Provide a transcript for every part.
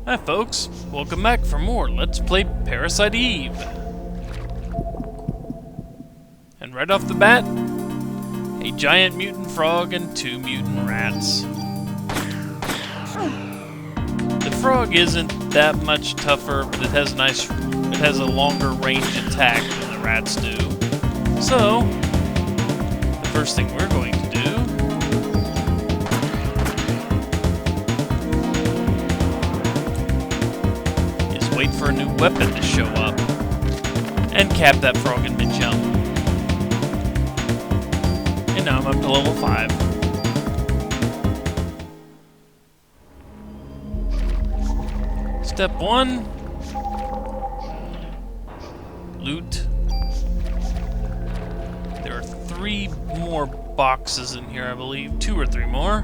Hi folks, welcome back for more Let's Play Parasite Eve. And right off the bat, a giant mutant frog and 2 mutant rats. The frog isn't that much tougher, but it has a longer range attack than the rats do. So, the first thing we're going to do is wait for a new weapon to show up and cap that frog in mid-jump. And now I'm up to level 5. Step 1. Loot. There are 3 more boxes in here, I believe. 2 or 3 more.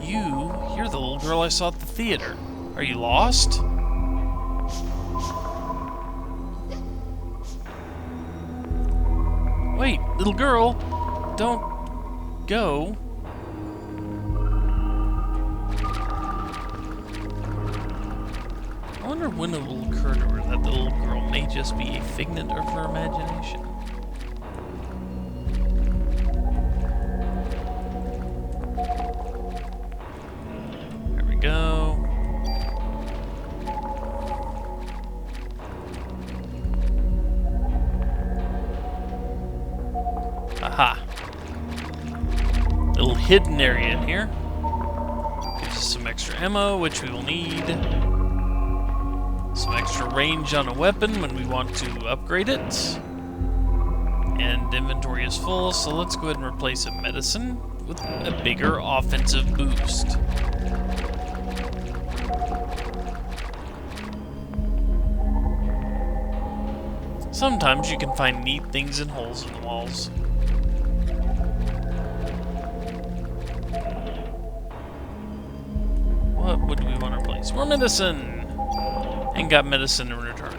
You're the little girl I saw at the theater. Are you lost? Wait, little girl, don't go. I wonder when it will occur to her that the little girl may just be a figment of her imagination. There we go. Aha. Little hidden area in here. Gives us some extra ammo, which we will need. Some extra range on a weapon when we want to upgrade it. And inventory is full, so let's go ahead and replace a medicine with a bigger offensive boost. Sometimes you can find neat things in holes in the walls. What would we want to replace? More medicine! And got medicine in return.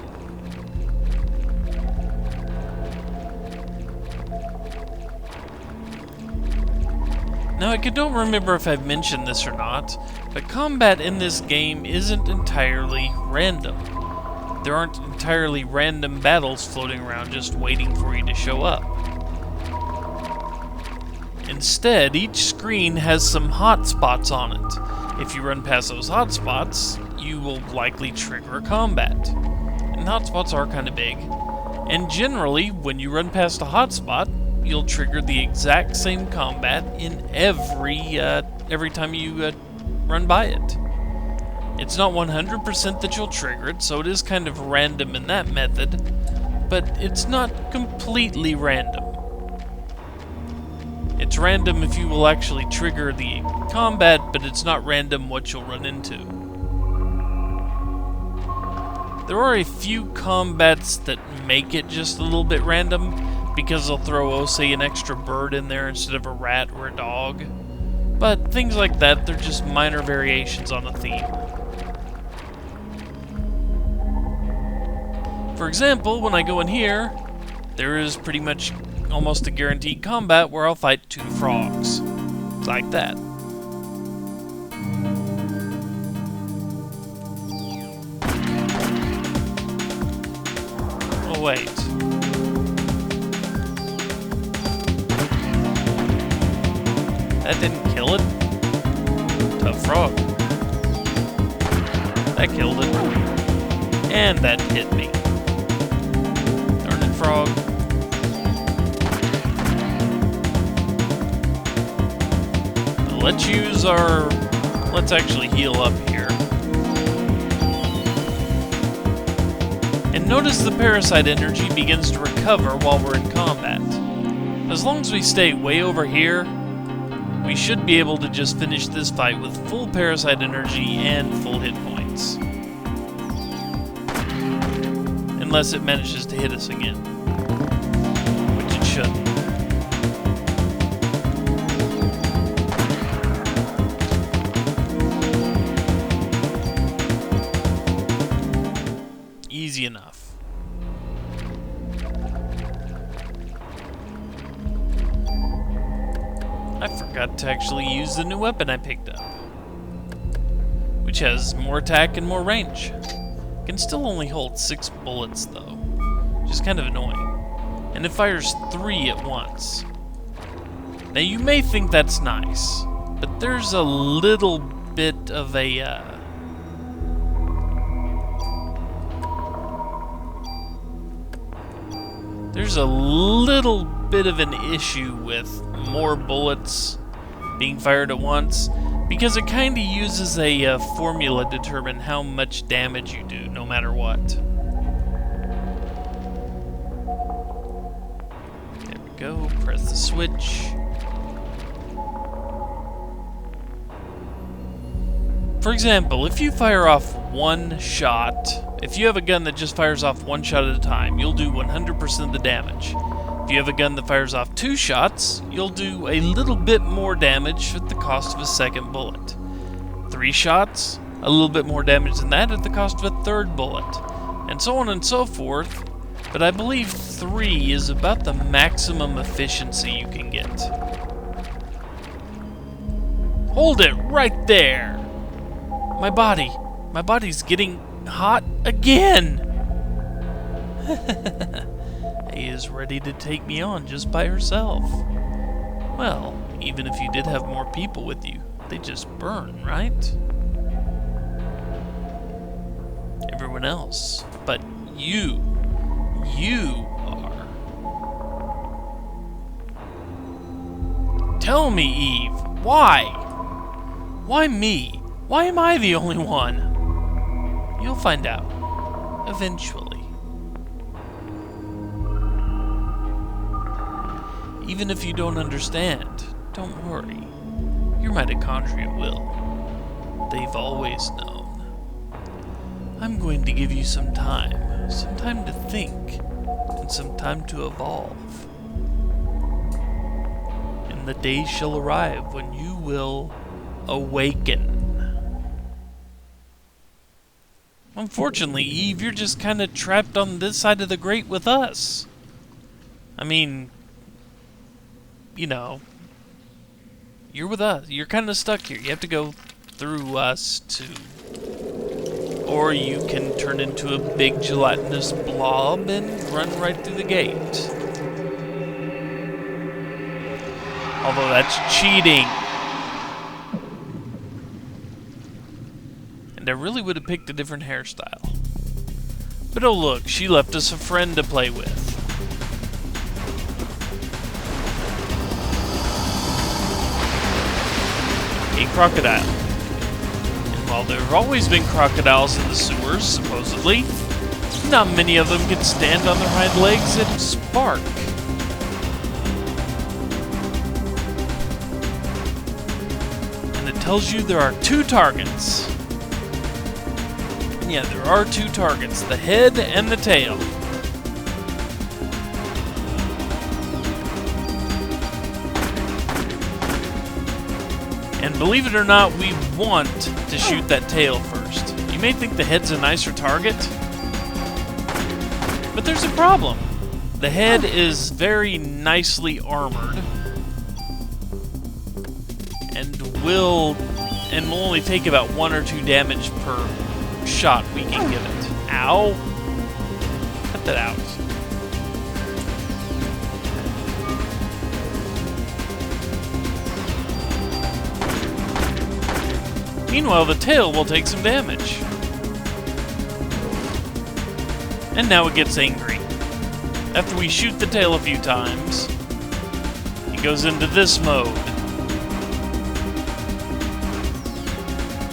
Now I don't remember if I've mentioned this or not, but combat in this game isn't entirely random. There aren't entirely random battles floating around just waiting for you to show up. Instead, each screen has some hotspots on it. If you run past those hotspots, you will likely trigger a combat. And hotspots are kind of big. And generally, when you run past a hotspot, you'll trigger the exact same combat in every time you run by it. It's not 100% that you'll trigger it, so it is kind of random in that method, but it's not completely random. It's random if you will actually trigger the combat, but it's not random what you'll run into. There are a few combats that make it just a little bit random, because they'll throw, say, an extra bird in there instead of a rat or a dog. But things like that, they're just minor variations on a theme. For example, when I go in here, there is pretty much almost a guaranteed combat where I'll fight 2 frogs. Like that. Oh, wait. That didn't kill it? Tough frog. That killed it. And that hit me. Darn it, frog. Let's actually heal up here. And notice the parasite energy begins to recover while we're in combat. As long as we stay way over here, we should be able to just finish this fight with full parasite energy and full hit points. Unless it manages to hit us again. Which it shouldn't. Easy enough. I forgot to actually use the new weapon I picked up. which has more attack and more range. Can still only hold 6 bullets though, which is kind of annoying. And it fires 3 at once. Now you may think that's nice, but there's a little bit of a there's a little bit of an issue with more bullets being fired at once, because it kind of uses a formula to determine how much damage you do, no matter what. There we go, press the switch. For example, if you fire off one shot, if you have a gun that just fires off one shot at a time, you'll do 100% of the damage. If you have a gun that fires off 2 shots, you'll do a little bit more damage at the cost of a second bullet. 3 shots, a little bit more damage than that at the cost of a third bullet, and so on and so forth. But I believe 3 is about the maximum efficiency you can get. Hold it right there! My body's getting hot again! He is ready to take me on just by herself. Well, even if you did have more people with you, they just burn, right? Everyone else, but you are. Tell me, Eve, why? Why me? Why am I the only one? You'll find out, eventually. Even if you don't understand, don't worry. Your mitochondria will. They've always known. I'm going to give you some time to think, and some time to evolve. And the day shall arrive when you will awaken. Unfortunately, Eve, you're just kind of trapped on this side of the grate with us. I mean, you know, you're with us. You're kind of stuck here. You have to go through us too. Or you can turn into a big gelatinous blob and run right through the gate. Although that's cheating. And I really would have picked a different hairstyle. But oh look, she left us a friend to play with. A crocodile. And while there have always been crocodiles in the sewers, supposedly, not many of them can stand on their hind legs and spark. And it tells you there are 2 targets. Yeah, there are 2 targets, the head and the tail. And believe it or not, we want to shoot that tail first. You may think the head's a nicer target, but there's a problem. The head is very nicely armored and will only take about 1 or 2 damage per shot we can give it. Ow! Cut that out. Meanwhile, the tail will take some damage. And now it gets angry. After we shoot the tail a few times, it goes into this mode.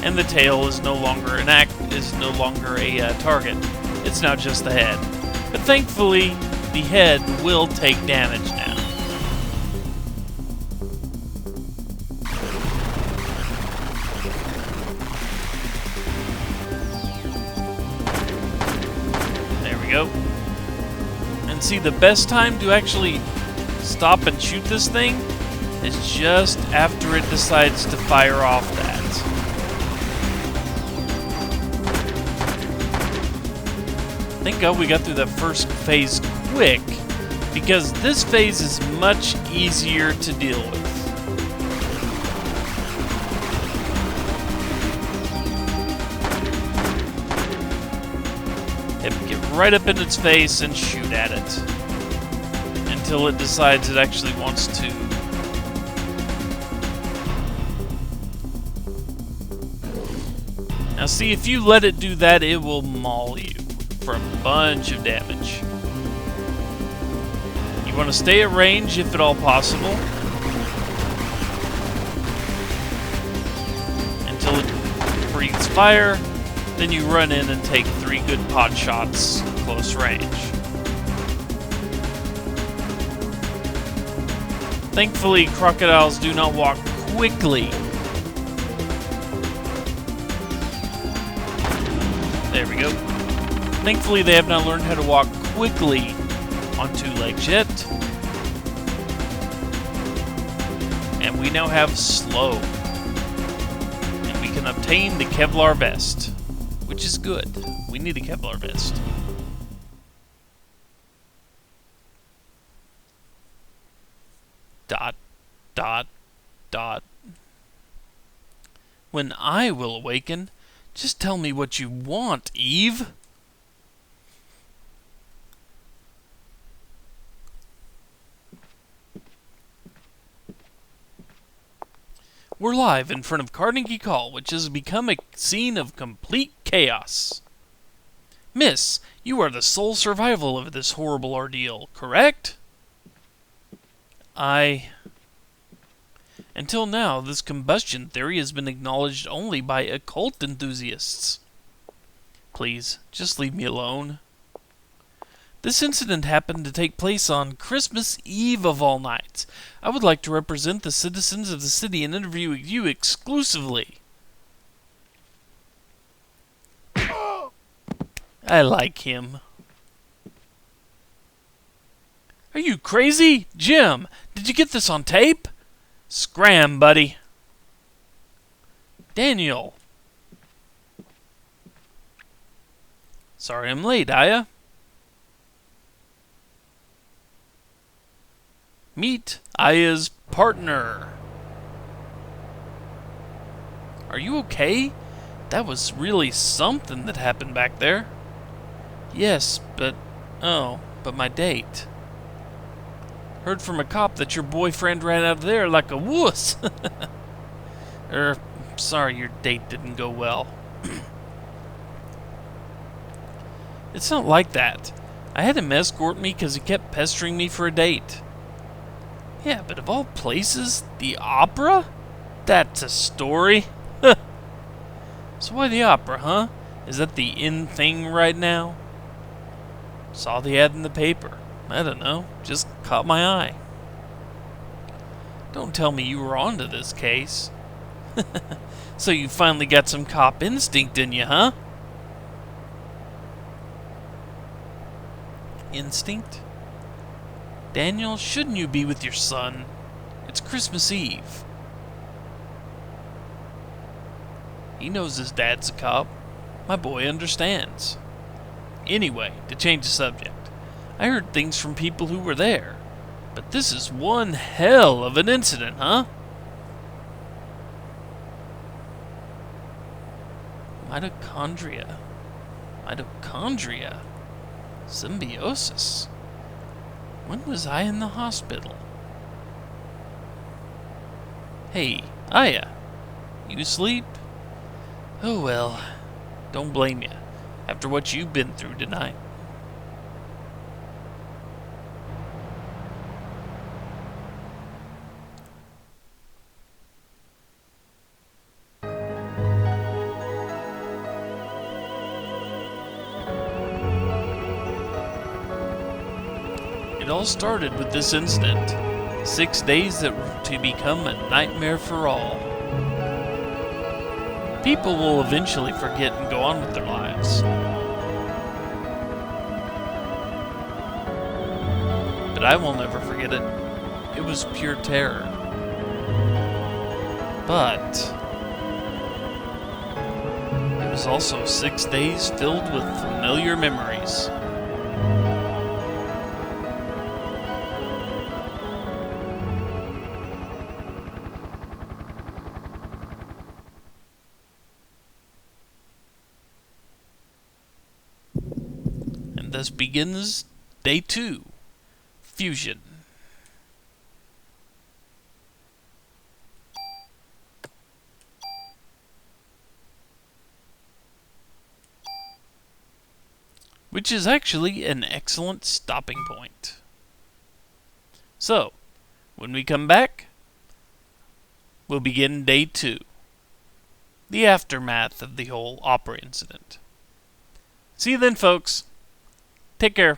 And the tail is no longer a target. It's now just the head. But thankfully, the head will take damage now. There we go. And see, the best time to actually stop and shoot this thing is just after it decides to fire off that. Thank God we got through that first phase quick, because this phase is much easier to deal with. right up in its face and shoot at it until it decides it actually wants to. Now see, if you let it do that, it will maul you for a bunch of damage. You want to stay at range if at all possible, until it breathes fire. Then you run in and take 3 good pot shots close range. Thankfully, crocodiles do not walk quickly. There we go. Thankfully, they have not learned how to walk quickly on 2 legs yet. And we now have slow. And we can obtain the Kevlar vest, which is good. We need a Kevlar vest. Dot, dot, dot. When I will awaken, just tell me what you want, Eve. We're live in front of Carnegie Hall, which has become a scene of complete chaos. Miss, you are the sole survivor of this horrible ordeal, correct? Until now, this combustion theory has been acknowledged only by occult enthusiasts. Please, just leave me alone. This incident happened to take place on Christmas Eve of all nights. I would like to represent the citizens of the city and interview you exclusively. I like him. Are you crazy? Jim, did you get this on tape? Scram, buddy. Daniel. Sorry I'm late, Aya. Meet Aya's partner. Are you okay? That was really something that happened back there. Yes, but my date. Heard from a cop that your boyfriend ran out of there like a wuss. Sorry your date didn't go well. It's not like that. I had him escort me because he kept pestering me for a date. Yeah, but of all places, the opera? That's a story. So why the opera, huh? Is that the in thing right now? Saw the ad in the paper. I don't know, just caught my eye. Don't tell me you were onto this case. So you finally got some cop instinct in you, huh? Instinct? Daniel, shouldn't you be with your son? It's Christmas Eve. He knows his dad's a cop. My boy understands. Anyway, to change the subject, I heard things from people who were there, but this is one hell of an incident, huh? Mitochondria. Symbiosis. When was I in the hospital? Hey, Aya, you asleep? Oh well, don't blame you, after what you've been through tonight. It all started with this incident. 6 days that were to become a nightmare for all. People will eventually forget and go on with their lives. But I will never forget it. It was pure terror. But it was also 6 days filled with familiar memories. Thus begins Day 2, Fusion. Which is actually an excellent stopping point. So, when we come back, we'll begin Day 2, the aftermath of the whole opera incident. See you then, folks. Take care.